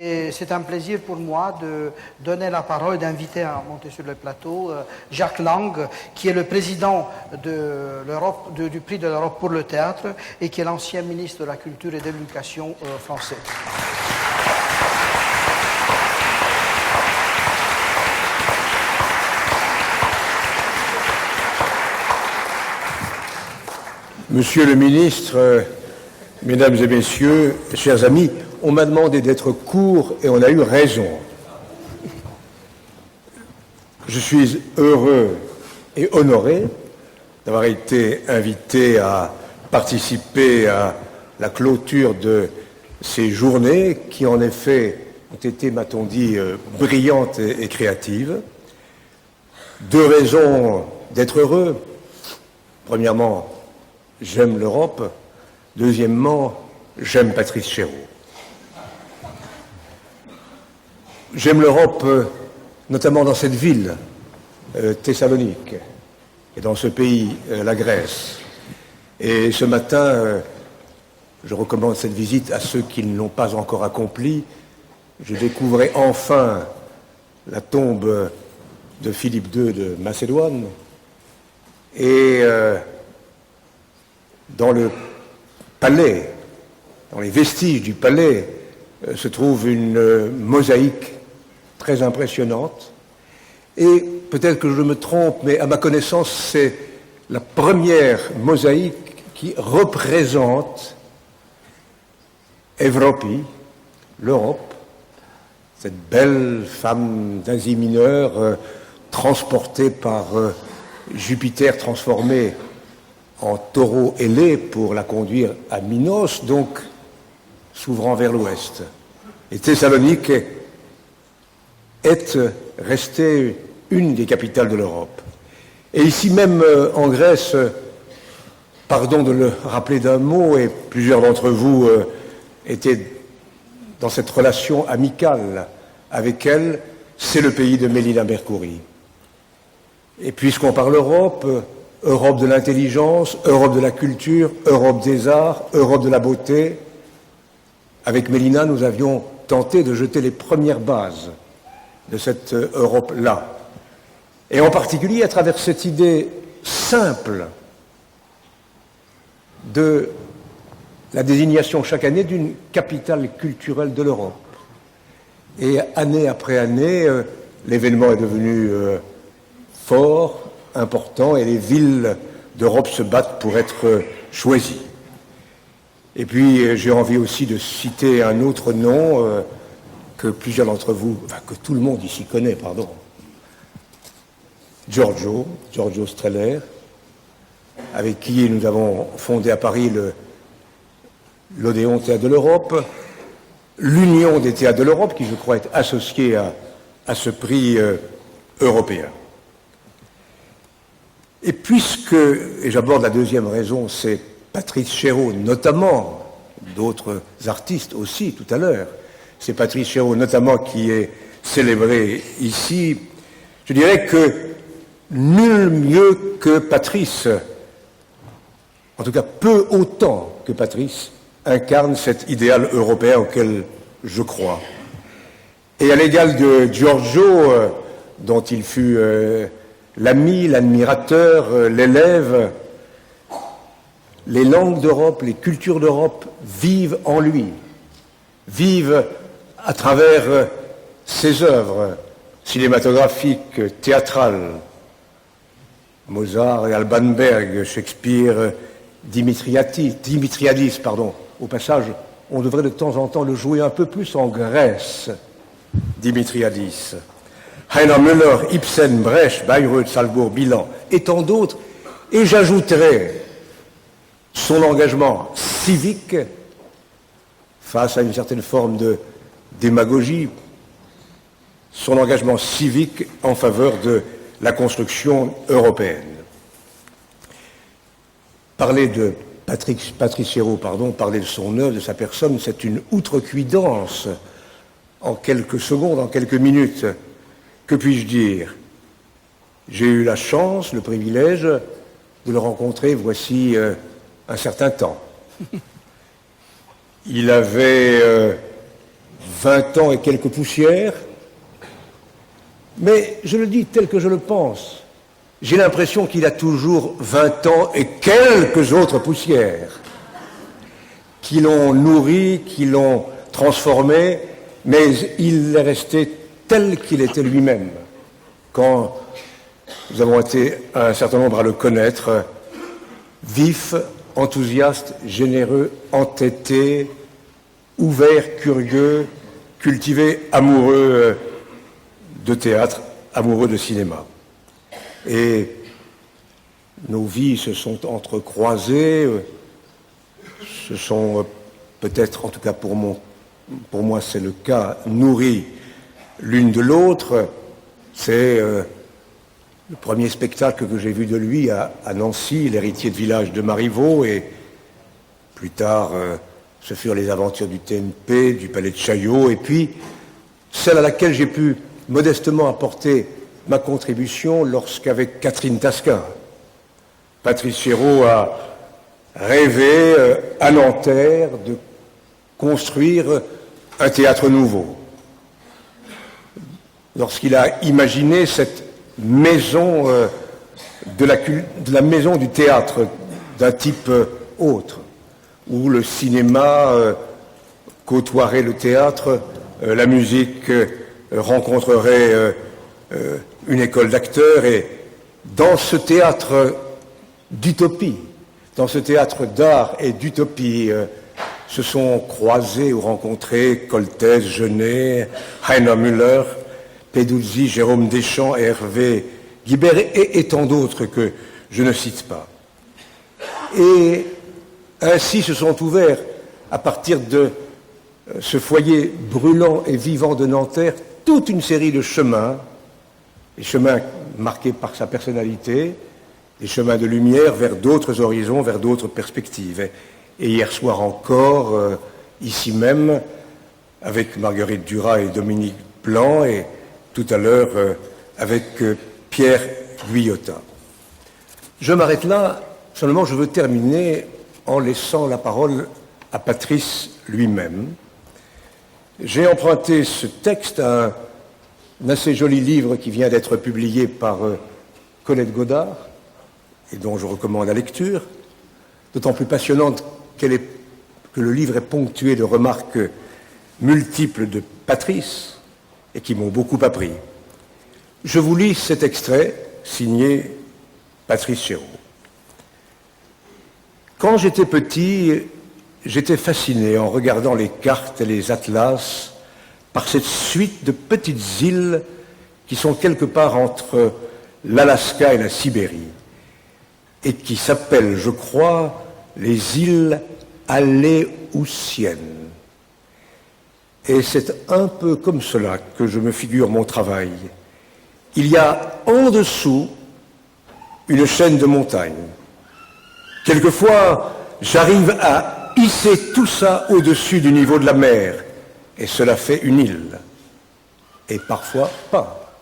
Et c'est un plaisir pour moi de donner la parole, d'inviter à monter sur le plateau Jacques Lang, qui est le président du Prix de l'Europe pour le théâtre et qui est l'ancien ministre de la Culture et de l'Éducation français. Monsieur le ministre, mesdames et messieurs, chers amis, on m'a demandé d'être court et on a eu raison. Je suis heureux et honoré d'avoir été invité à participer à la clôture de ces journées qui, en effet, ont été, m'a-t-on dit, brillantes et créatives. Deux raisons d'être heureux. Premièrement, j'aime l'Europe. Deuxièmement, j'aime Patrice Chéreau. J'aime l'Europe, notamment dans cette ville, Thessalonique, et dans ce pays, la Grèce. Et ce matin, je recommande cette visite à ceux qui ne l'ont pas encore accomplie. Je découvrais enfin la tombe de Philippe II de Macédoine. Et dans le palais, dans les vestiges du palais, se trouve une mosaïque très impressionnante. Et peut-être que je me trompe, mais à ma connaissance, c'est la première mosaïque qui représente Evropi, l'Europe, cette belle femme d'Asie mineure transportée par Jupiter transformée en taureau ailé pour la conduire à Minos, donc s'ouvrant vers l'ouest. Et Thessalonique est restée une des capitales de l'Europe. Et ici même en Grèce, pardon de le rappeler d'un mot, et plusieurs d'entre vous étaient dans cette relation amicale avec elle, c'est le pays de Mélina Mercouri. Et puisqu'on parle Europe, Europe de l'intelligence, Europe de la culture, Europe des arts, Europe de la beauté, avec Mélina, nous avions tenté de jeter les premières bases de cette Europe-là. Et en particulier à travers cette idée simple de la désignation chaque année d'une capitale culturelle de l'Europe. Et année après année, l'événement est devenu fort, important, et les villes d'Europe se battent pour être choisies. Et puis, j'ai envie aussi de citer un autre nom que plusieurs d'entre vous, enfin que tout le monde ici connaît, pardon. Giorgio Strehler, avec qui nous avons fondé à Paris l'Odéon Théâtre de l'Europe, l'Union des théâtres de l'Europe, qui je crois est associée à ce prix européen. Et puisque, et j'aborde la deuxième raison, c'est Patrice Chéreau, notamment, d'autres artistes aussi tout à l'heure, c'est Patrice Chéreau notamment qui est célébré ici, je dirais que nul mieux que Patrice, en tout cas peu autant que Patrice, incarne cet idéal européen auquel je crois. Et à l'égal de Giorgio, dont il fut l'ami, l'admirateur, l'élève, les langues d'Europe, les cultures d'Europe vivent en lui, vivent à travers ses œuvres cinématographiques, théâtrales. Mozart et Alban Berg, Shakespeare, Dimitriadis, pardon. Au passage, on devrait de temps en temps le jouer un peu plus en Grèce, Dimitriadis. Heiner Müller, Ibsen, Brecht, Bayreuth, Salzbourg, Bilan, et tant d'autres. Et j'ajouterai son engagement civique face à une certaine forme de démagogie, son engagement civique en faveur de la construction européenne. Parler de Patrice Chéreau, parler de son œuvre, de sa personne, c'est une outrecuidance en quelques secondes, en quelques minutes. Que puis-je dire? J'ai eu la chance, le privilège de le rencontrer voici un certain temps. Il avait 20 ans et quelques poussières, mais je le dis tel que je le pense. J'ai l'impression qu'il a toujours 20 ans et quelques autres poussières qui l'ont nourri, qui l'ont transformé, mais il est resté tel qu'il était lui-même. Quand nous avons été un certain nombre à le connaître, vif, enthousiaste, généreux, entêté, ouvert, curieux, cultivé, amoureux de théâtre, amoureux de cinéma. Et nos vies se sont entrecroisées, se sont peut-être, en tout cas pour moi c'est le cas, nourries l'une de l'autre. C'est le premier spectacle que j'ai vu de lui à Nancy, l'héritier de village de Marivaux, et plus tard, ce furent les aventures du TNP, du Palais de Chaillot, et puis celle à laquelle j'ai pu modestement apporter ma contribution lorsqu'avec Catherine Tasquin, Patrice Chéreau a rêvé à Nanterre de construire un théâtre nouveau. Lorsqu'il a imaginé cette maison de la maison du théâtre d'un type autre, où le cinéma côtoierait le théâtre, la musique rencontrerait une école d'acteurs, et dans ce théâtre d'utopie, dans ce théâtre d'art et d'utopie, se sont croisés ou rencontrés Coltès, Genet, Heiner Müller, Peduzzi, Jérôme Deschamps, Hervé Guibert et tant d'autres que je ne cite pas. Et ainsi se sont ouverts, à partir de ce foyer brûlant et vivant de Nanterre, toute une série de chemins, des chemins marqués par sa personnalité, des chemins de lumière vers d'autres horizons, vers d'autres perspectives. Et hier soir encore, ici même, avec Marguerite Duras et Dominique Blanc, et tout à l'heure avec Pierre Guyotat. Je m'arrête là, seulement je veux terminer en laissant la parole à Patrice lui-même. J'ai emprunté ce texte à un assez joli livre qui vient d'être publié par Colette Godard, et dont je recommande la lecture, d'autant plus passionnante que le livre est ponctué de remarques multiples de Patrice, et qui m'ont beaucoup appris. Je vous lis cet extrait signé Patrice Chéreau. Quand j'étais petit, j'étais fasciné en regardant les cartes et les atlas par cette suite de petites îles qui sont quelque part entre l'Alaska et la Sibérie et qui s'appellent, je crois, les îles Aléoutiennes. Et c'est un peu comme cela que je me figure mon travail. Il y a en dessous une chaîne de montagnes. Quelquefois, j'arrive à hisser tout ça au-dessus du niveau de la mer, et cela fait une île. Et parfois pas.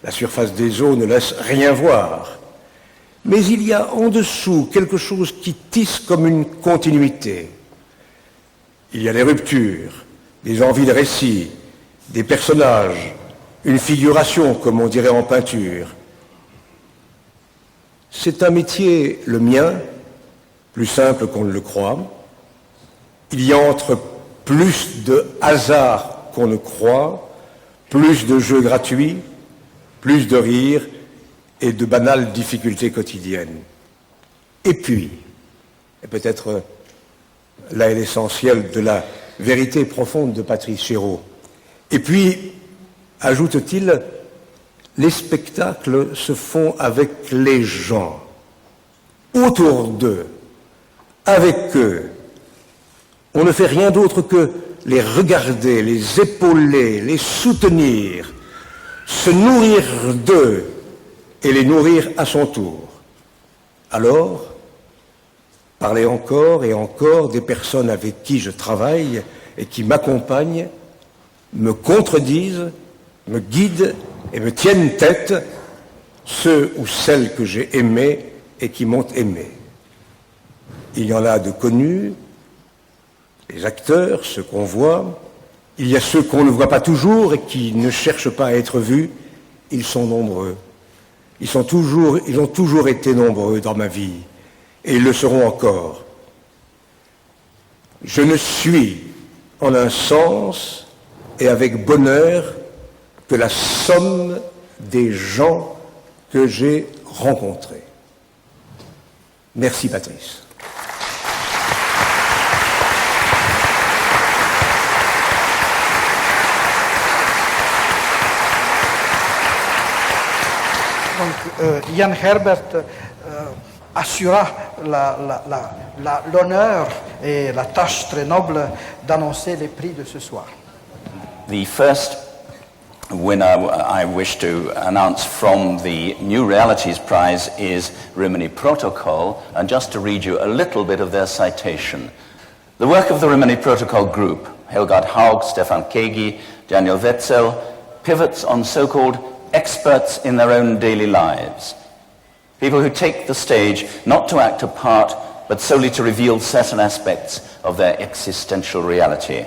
La surface des eaux ne laisse rien voir. Mais il y a en dessous quelque chose qui tisse comme une continuité. Il y a des ruptures, des envies de récit, des personnages, une figuration, comme on dirait en peinture. C'est un métier, le mien, plus simple qu'on ne le croit. Il y entre plus de hasard qu'on ne croit, plus de jeux gratuits, plus de rires et de banales difficultés quotidiennes. Et puis, et peut-être là est l'essentiel de la vérité profonde de Patrice Chéreau, et puis, ajoute-t-il, les spectacles se font avec les gens, autour d'eux, avec eux. On ne fait rien d'autre que les regarder, les épauler, les soutenir, se nourrir d'eux et les nourrir à son tour. Alors, parler encore et encore des personnes avec qui je travaille et qui m'accompagnent, me contredisent, me guident et me tiennent tête, ceux ou celles que j'ai aimés et qui m'ont aimé. Il y en a de connus, les acteurs, ceux qu'on voit, Il y a ceux qu'on ne voit pas toujours et qui ne cherchent pas à être vus. Ils sont nombreux. Ils ont toujours été nombreux dans ma vie et ils le seront encore. Je ne suis, en un sens et avec bonheur, que la somme des gens que j'ai rencontrés. Merci Patrice. Donc, Jan Herbert assura l'honneur et la tâche très noble d'annoncer les prix de ce soir. The first winner I wish to announce from the New Realities Prize is Rimini Protocol, and just to read you a little bit of their citation. The work of the Rimini Protocol group, Helgard Haug, Stefan Kegi, Daniel Wetzel, pivots on so-called experts in their own daily lives. People who take the stage not to act a part, but solely to reveal certain aspects of their existential reality.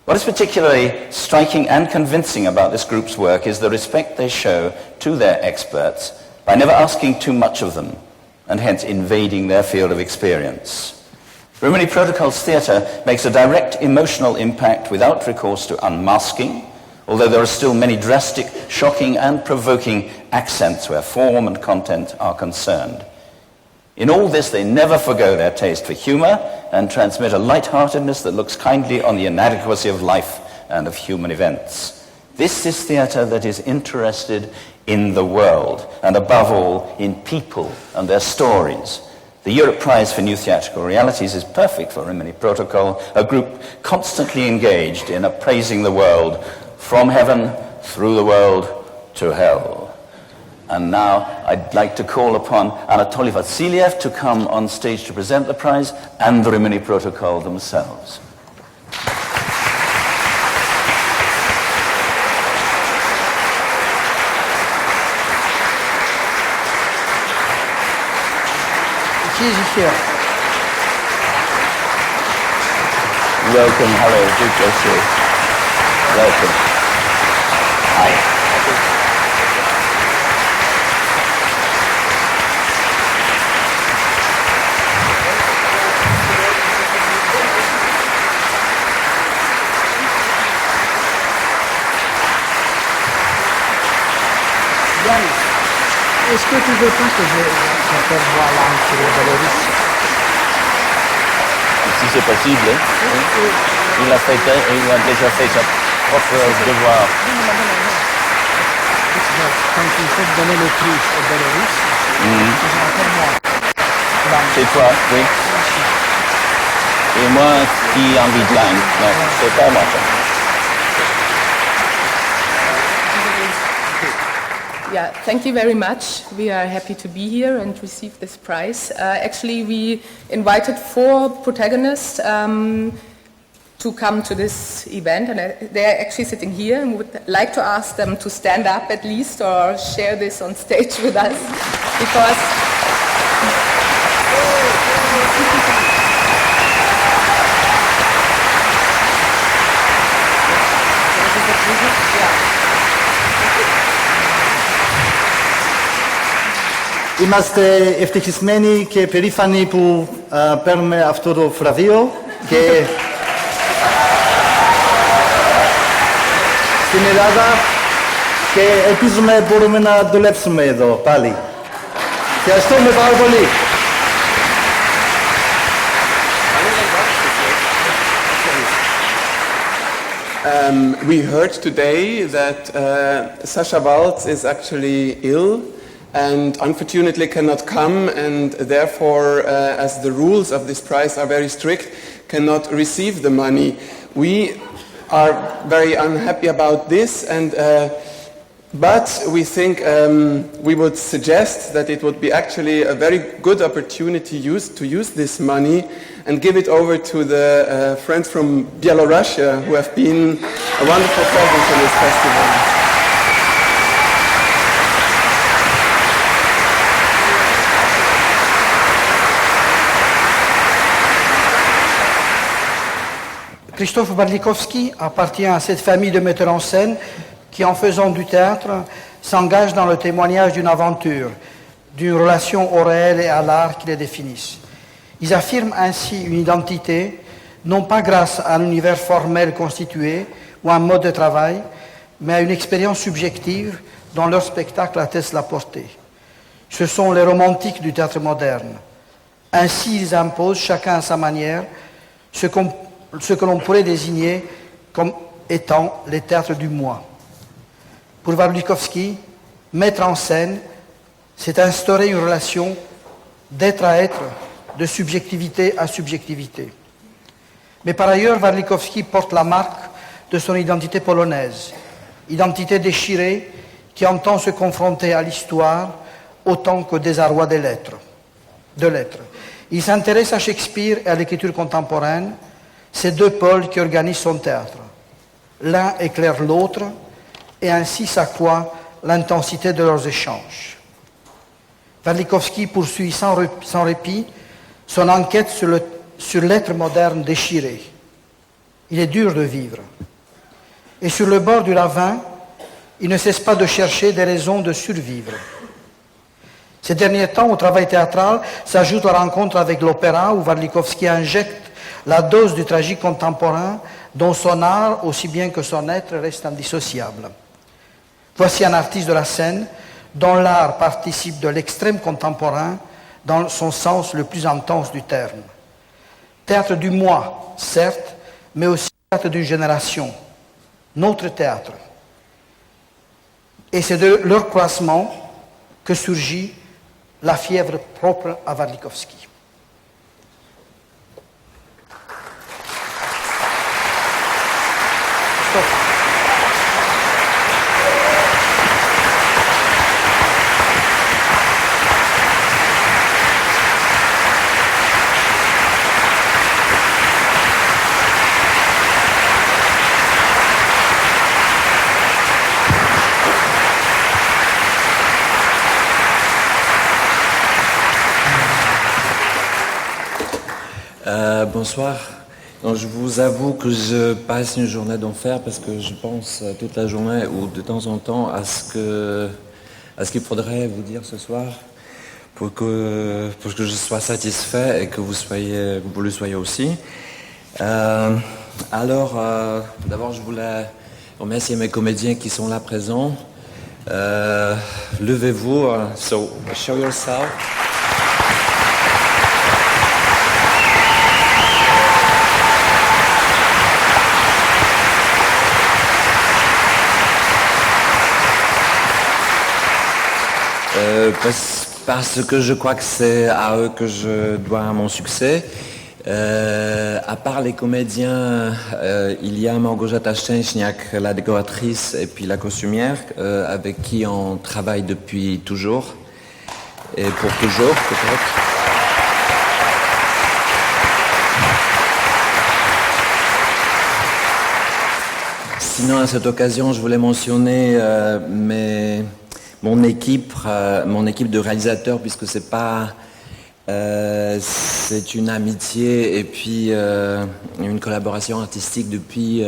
What is particularly striking and convincing about this group's work is the respect they show to their experts by never asking too much of them, and hence invading their field of experience. Rimini Protocol's theatre makes a direct emotional impact without recourse to unmasking, although there are still many drastic, shocking and provoking accents where form and content are concerned. In all this, they never forgo their taste for humour and transmit a light-heartedness that looks kindly on the inadequacy of life and of human events. This is theatre that is interested in the world, and above all, in people and their stories. The Europe Prize for New Theatrical Realities is perfect for Rimini Protocol, a group constantly engaged in appraising the world from heaven, through the world, to hell. And now I'd like to call upon Anatoly Vassiliev to come on stage to present the prize and the Rimini Protocol themselves. He's here. Welcome, hello, good to see you. Welcome. Hi. Est-ce que tu veux pas que j'appelle voir l'âme sur le Belarus? Si c'est possible, hein? Il a déjà fait sa propre devoir. Quand il faut donner le prix au Belarus, j'appelle moi. C'est toi, oui. Et moi qui invite l'âme. Non, c'est pas moi. Yeah, thank you very much. We are happy to be here and receive this prize. Actually, we invited 4 protagonists to come to this event, and they're actually sitting here, and we would like to ask them to stand up at least or share this on stage with us, because Είμαστε ευτυχισμένοι και περήφανοι που παίρνουμε αυτό το βραβείο και στην Ελλάδα και ελπίζουμε μπορούμε να δουλέψουμε εδώ πάλι. Ευχαριστούμε πάρα πολύ. We heard today that Sascha Waltz is actually ill and unfortunately cannot come, and therefore, as the rules of this prize are very strict, cannot receive the money. We are very unhappy about this, and but we think we would suggest that it would be actually a very good opportunity to use this money and give it over to the friends from Belarus who have been a wonderful presence in this festival. Krzysztof Warlikowski appartient à cette famille de metteurs en scène qui, en faisant du théâtre, s'engagent dans le témoignage d'une aventure, d'une relation au réel et à l'art qui les définissent. Ils affirment ainsi une identité, non pas grâce à un univers formel constitué ou à un mode de travail, mais à une expérience subjective dont leur spectacle atteste la portée. Ce sont les romantiques du théâtre moderne. Ainsi, ils imposent, chacun à sa manière, ce que l'on pourrait désigner comme étant les théâtres du moi. Pour Warlikowski, mettre en scène, c'est instaurer une relation d'être à être, de subjectivité à subjectivité. Mais par ailleurs, Warlikowski porte la marque de son identité polonaise, identité déchirée qui entend se confronter à l'histoire autant qu'au désarroi de l'être. Il s'intéresse à Shakespeare et à l'écriture contemporaine, ces deux pôles qui organisent son théâtre. L'un éclaire l'autre et ainsi s'accroît l'intensité de leurs échanges. Warlikowski poursuit sans répit son enquête sur l'être moderne déchiré. Il est dur de vivre. Et sur le bord du ravin, il ne cesse pas de chercher des raisons de survivre. Ces derniers temps, au travail théâtral, s'ajoute la rencontre avec l'opéra où Warlikowski injecte la dose du tragique contemporain dont son art, aussi bien que son être, reste indissociable. Voici un artiste de la scène dont l'art participe de l'extrême contemporain dans son sens le plus intense du terme. Théâtre du moi, certes, mais aussi théâtre d'une génération, notre théâtre. Et c'est de leur croisement que surgit la fièvre propre à Warlikowski. Bonsoir. Donc, je vous avoue que je passe une journée d'enfer parce que je pense toute la journée ou de temps en temps à ce qu'il faudrait vous dire ce soir pour que je sois satisfait et que vous le soyez aussi. Alors, d'abord, je voulais remercier mes comédiens qui sont là présents. Levez-vous, so show yourself. Parce que je crois que c'est à eux que je dois mon succès. À part les comédiens, il y a Małgorzata Szczęśniak, la décoratrice et puis la costumière, avec qui on travaille depuis toujours. Et pour toujours, peut-être. Sinon, à cette occasion, je voulais mentionner mon équipe de réalisateurs, puisque c'est une amitié et puis une collaboration artistique depuis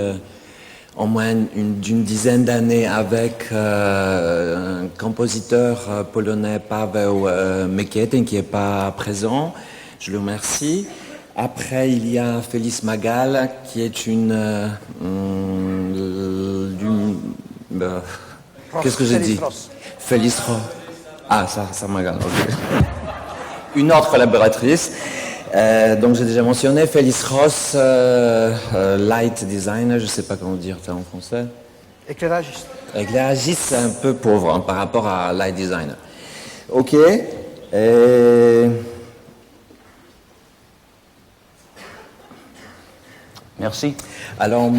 en moins d'une dizaine d'années avec un compositeur polonais, Paweł Mekietin, qui n'est pas présent. Je le remercie. Après, il y a Felice Magal, qui est qu'est-ce que j'ai dit? Felice Ross. Ah, ça Magal, ok. Une autre collaboratrice, donc j'ai déjà mentionné, Felice Ross, light designer, je ne sais pas comment dire ça en français. Éclairagiste. Éclairagiste, c'est un peu pauvre hein, par rapport à light designer. Ok. Merci. Alors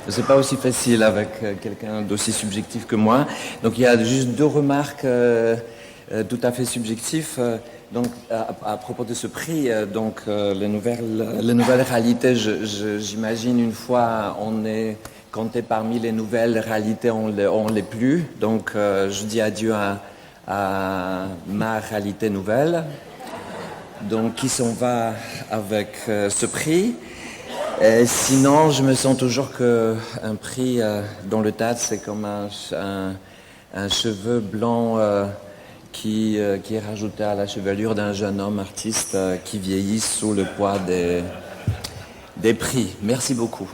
c'est pas aussi facile avec quelqu'un d'aussi subjectif que moi. Donc il y a juste deux remarques tout à fait subjectives. Donc à propos de ce prix, donc les nouvelles réalités, j'imagine une fois on est compté parmi les nouvelles réalités, on l'est plus. Donc je dis adieu à ma réalité nouvelle. donc qui s'en va avec ce prix. Sinon, je me sens toujours qu'un prix dans le théâtre, c'est comme un cheveu blanc qui est rajouté à la chevelure d'un jeune homme artiste qui vieillit sous le poids des prix. Merci beaucoup.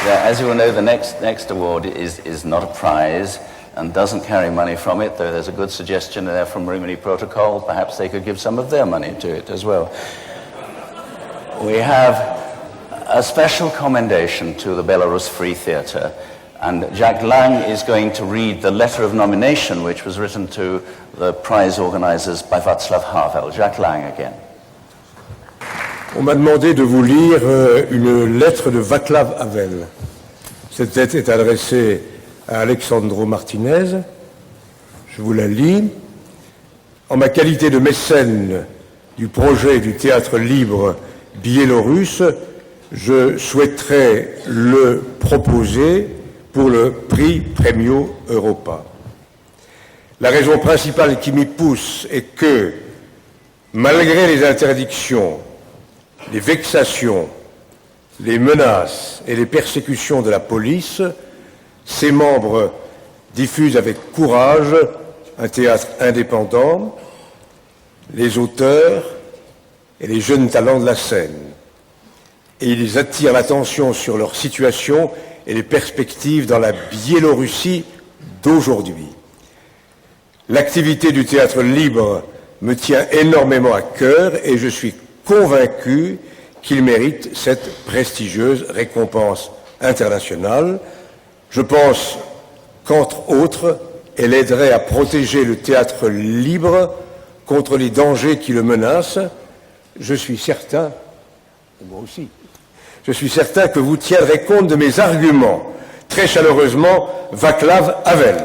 Yeah, as you will know, the next award is not a prize and doesn't carry money from it, though there's a good suggestion there from Rimini Protocol. Perhaps they could give some of their money to it as well. We have a special commendation to the Belarus Free Theatre, and Jacques Lang is going to read the letter of nomination which was written to the prize organizers by Václav Havel. Jacques Lang again. On m'a demandé de vous lire une lettre de Václav Havel. Cette lettre est adressée à Alexandro Martinez. Je vous la lis. En ma qualité de mécène du projet du théâtre libre biélorusse, je souhaiterais le proposer pour le prix Premio Europa. La raison principale qui m'y pousse est que, malgré les interdictions, les vexations, les menaces et les persécutions de la police, ses membres diffusent avec courage un théâtre indépendant, les auteurs et les jeunes talents de la scène. Et ils attirent l'attention sur leur situation et les perspectives dans la Biélorussie d'aujourd'hui. L'activité du théâtre libre me tient énormément à cœur et je suis convaincu qu'il mérite cette prestigieuse récompense internationale. Je pense qu'entre autres, elle aiderait à protéger le théâtre libre contre les dangers qui le menacent. Je suis certain, moi aussi, je suis certain que vous tiendrez compte de mes arguments. Très chaleureusement, Václav Havel.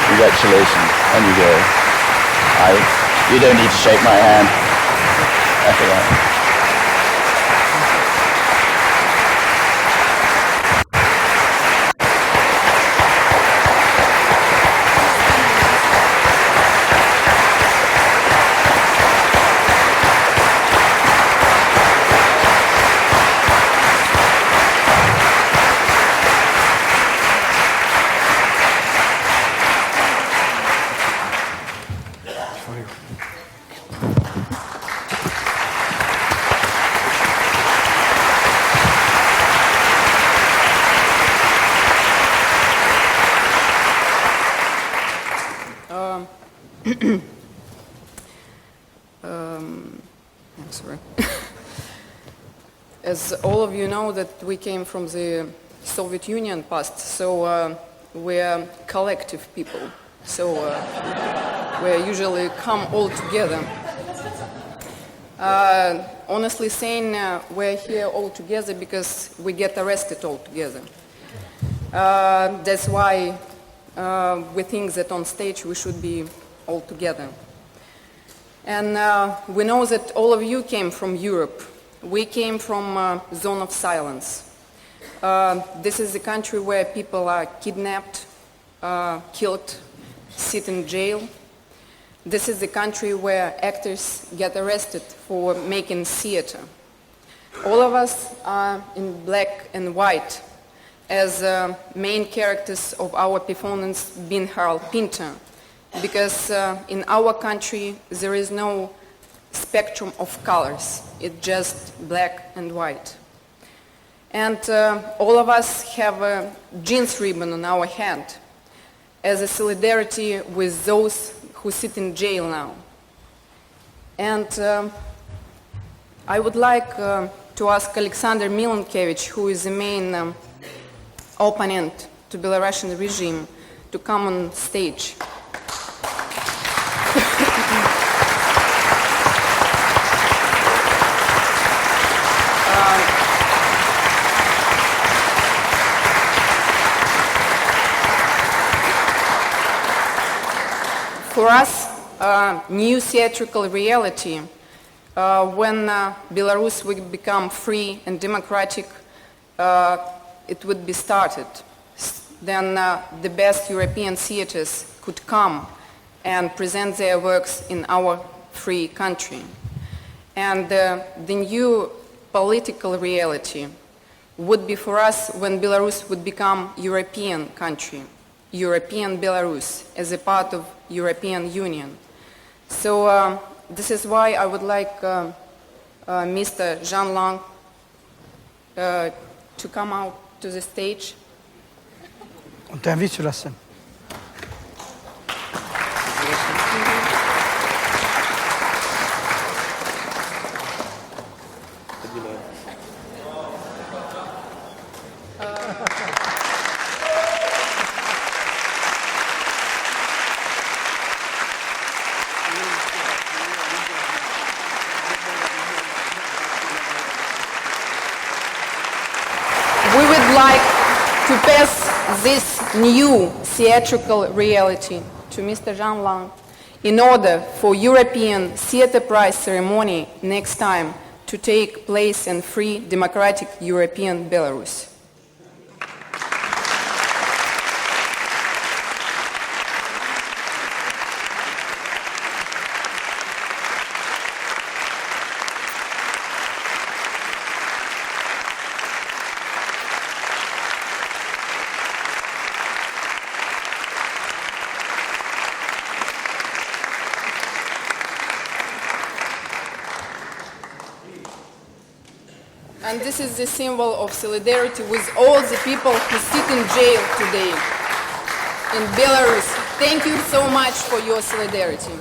Congratulations. On you go. You don't need to shake my hand. That's all right. Sorry. As all of you know that we came from the Soviet Union past, so we're collective people. So we usually come all together. Honestly saying, we're here all together because we get arrested all together. That's why we think that on stage we should be all together. And we know that all of you came from Europe. We came from a zone of silence. This is the country where people are kidnapped, killed, sit in jail. This is the country where actors get arrested for making theater. All of us are in black and white as main characters of our performance being Harold Pinter, because in our country there is no spectrum of colors, it's just black and white. And all of us have a jeans ribbon on our hand as a solidarity with those who sit in jail now. And I would like to ask Alexander Milenkevich, who is the main opponent to Belarusian regime, to come on stage. for us, new theatrical reality, when Belarus will become free and democratic, it would be started. Then the best European theaters could come and present their works in our free country. And the new political reality would be for us when Belarus would become European country, European Belarus, as a part of European Union. So this is why I would like Mr. Jean Lang to come out to the stage. On t'invite sur la scène. We would like to pass this new theatrical reality to Mr. Jean Lang in order for European Theatre Prize ceremony next time to take place in free, democratic European Belarus. And this is the symbol of solidarity with all the people who sit in jail today in Belarus. Thank you so much for your solidarity.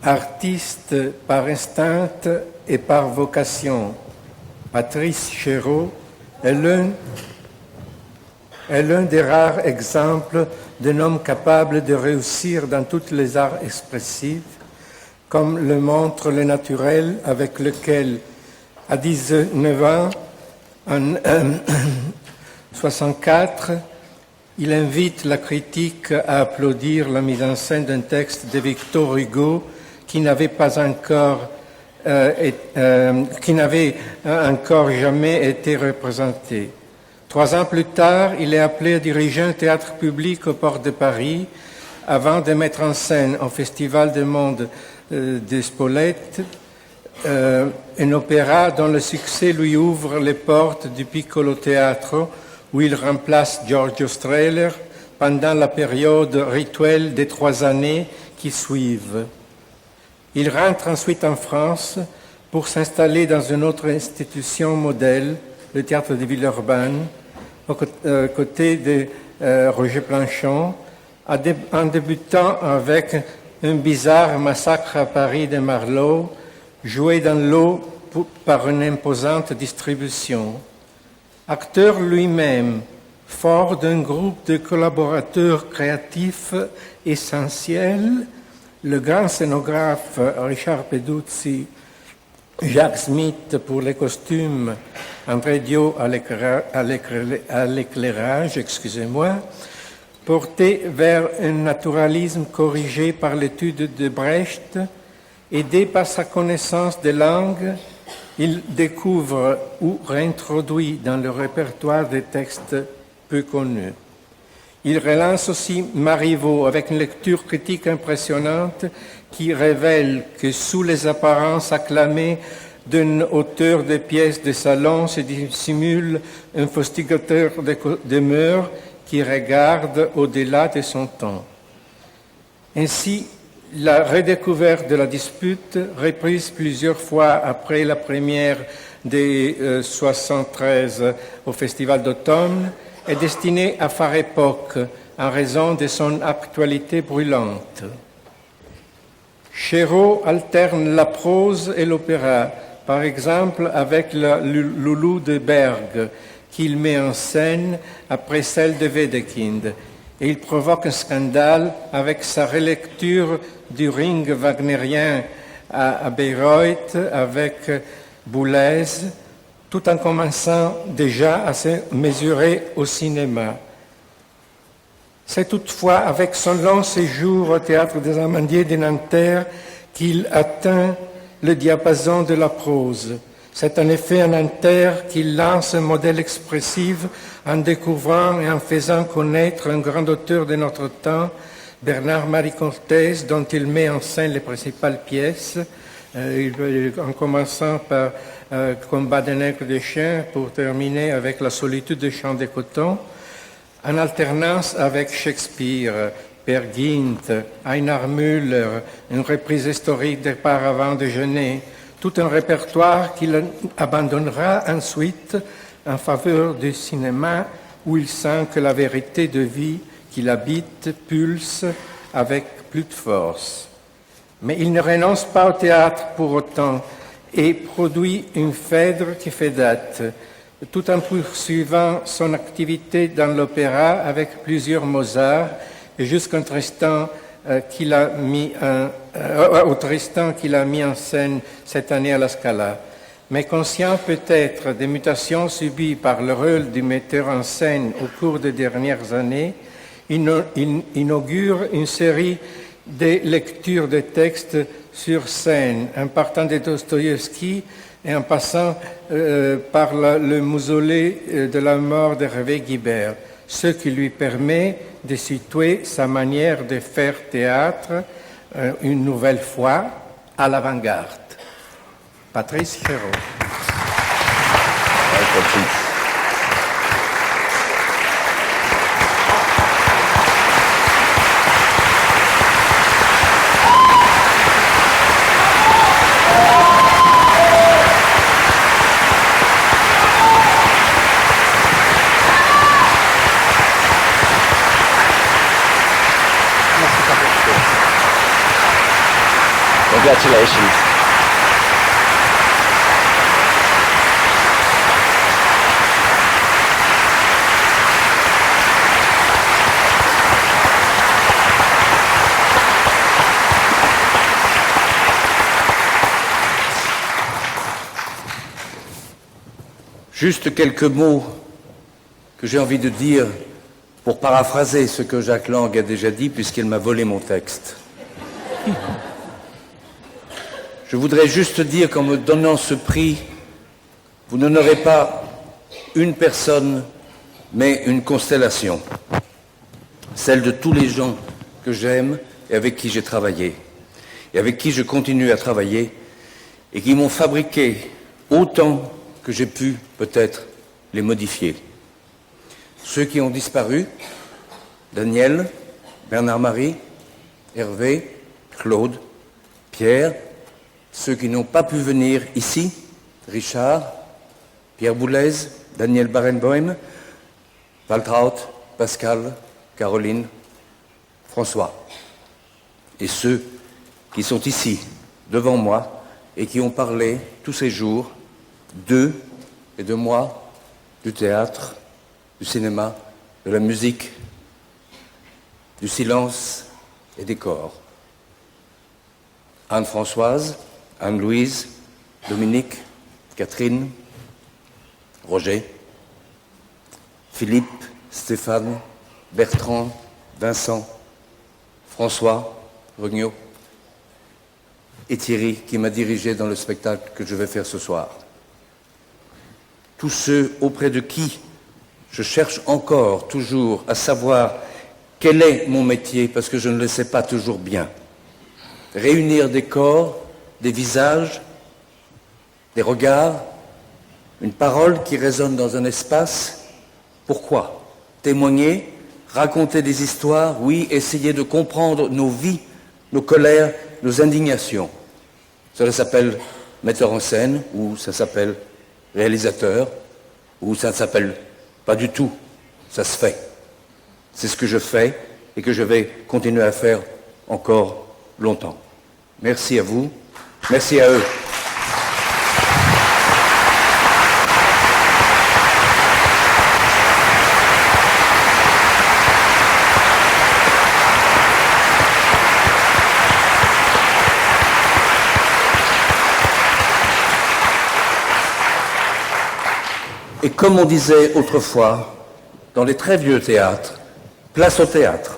Artiste par instinct et par vocation, Patrice Chéreau est l'un des rares exemples d'un homme capable de réussir dans tous les arts expressifs, comme le montre le naturel avec lequel, à 19 ans, en 1964, il invite la critique à applaudir la mise en scène d'un texte de Victor Hugo qui n'avait encore jamais été représenté. 3 ans plus tard, il est appelé à diriger un théâtre public aux portes de Paris avant de mettre en scène au Festival du Monde de Spolète un opéra dont le succès lui ouvre les portes du Piccolo Teatro où il remplace Giorgio Strehler pendant la période rituelle des 3 années qui suivent. Il rentre ensuite en France pour s'installer dans une autre institution modèle, le théâtre de Villeurbanne, aux côtés de Roger Planchon, en débutant avec un bizarre massacre à Paris de Marlowe, joué dans l'eau par une imposante distribution. Acteur lui-même, fort d'un groupe de collaborateurs créatifs essentiels, le grand scénographe Richard Peduzzi, Jacques Smith pour les costumes, André Dio à l'éclairage, porté vers un naturalisme corrigé par l'étude de Brecht, aidé par sa connaissance des langues, il découvre ou réintroduit dans le répertoire des textes peu connus. Il relance aussi Marivaux avec une lecture critique impressionnante qui révèle que sous les apparences acclamées d'un auteur de pièces de salon se dissimule un fustigateur de mœurs qui regarde au-delà de son temps. Ainsi, la redécouverte de la dispute, reprise plusieurs fois après la première de 1973 au Festival d'automne, est destinée à faire époque en raison de son actualité brûlante. Chéreau alterne la prose et l'opéra, par exemple avec le Loulou de Berg, qu'il met en scène après celle de Wedekind, et il provoque un scandale avec sa relecture du Ring wagnérien à Bayreuth avec Boulez, tout en commençant déjà à se mesurer au cinéma. C'est toutefois avec son long séjour au Théâtre des Amandiers de Nanterre qu'il atteint le diapason de la prose. C'est en effet à Nanterre qu'il lance un modèle expressif en découvrant et en faisant connaître un grand auteur de notre temps, Bernard-Marie Cortès, dont il met en scène les principales pièces, en commençant par Combat des nègres des chiens pour terminer avec La solitude des champs de coton, en alternance avec Shakespeare, Peer Gynt, Einar Müller, une reprise historique des Paravents de Genet, tout un répertoire qu'il abandonnera ensuite en faveur du cinéma où il sent que la vérité de vie qu'il habite pulse avec plus de force. Mais il ne renonce pas au théâtre pour autant et produit une Phèdre qui fait date, tout en poursuivant son activité dans l'opéra avec plusieurs Mozart et jusqu'au Tristan qu'il a mis en scène cette année à la Scala. Mais conscient peut-être des mutations subies par le rôle du metteur en scène au cours des dernières années, il inaugure une série de lectures de textes sur scène, en partant de Dostoïevski et en passant par le mausolée de la mort d'Hervé Guibert, ce qui lui permet de situer sa manière de faire théâtre une nouvelle fois à l'avant-garde. Patrice Chéreau. Congratulations. Juste quelques mots que j'ai envie de dire pour paraphraser ce que Jacques Lang a déjà dit puisqu'il m'a volé mon texte. Je voudrais juste dire qu'en me donnant ce prix, vous n'honorez pas une personne, mais une constellation. Celle de tous les gens que j'aime et avec qui j'ai travaillé, et avec qui je continue à travailler, et qui m'ont fabriqué autant que j'ai pu peut-être les modifier. Ceux qui ont disparu, Daniel, Bernard-Marie, Hervé, Claude, Pierre, ceux qui n'ont pas pu venir ici, Richard, Pierre Boulez, Daniel Barenboim, Waltraud, Pascal, Caroline, François. Et ceux qui sont ici, devant moi, et qui ont parlé tous ces jours d'eux et de moi, du théâtre, du cinéma, de la musique, du silence et des corps. Anne-Françoise, Anne-Louise, Dominique, Catherine, Roger, Philippe, Stéphane, Bertrand, Vincent, François, Regnault et Thierry qui m'a dirigé dans le spectacle que je vais faire ce soir. Tous ceux auprès de qui je cherche encore, toujours, à savoir quel est mon métier, parce que je ne le sais pas toujours bien. Réunir des corps, des visages, des regards, une parole qui résonne dans un espace. Pourquoi? Témoigner, raconter des histoires, oui, essayer de comprendre nos vies, nos colères, nos indignations. Cela s'appelle metteur en scène, ou ça s'appelle réalisateur, ou ça ne s'appelle pas du tout. Ça se fait. C'est ce que je fais et que je vais continuer à faire encore longtemps. Merci à vous. Merci à eux. Et comme on disait autrefois, dans les très vieux théâtres, place au théâtre.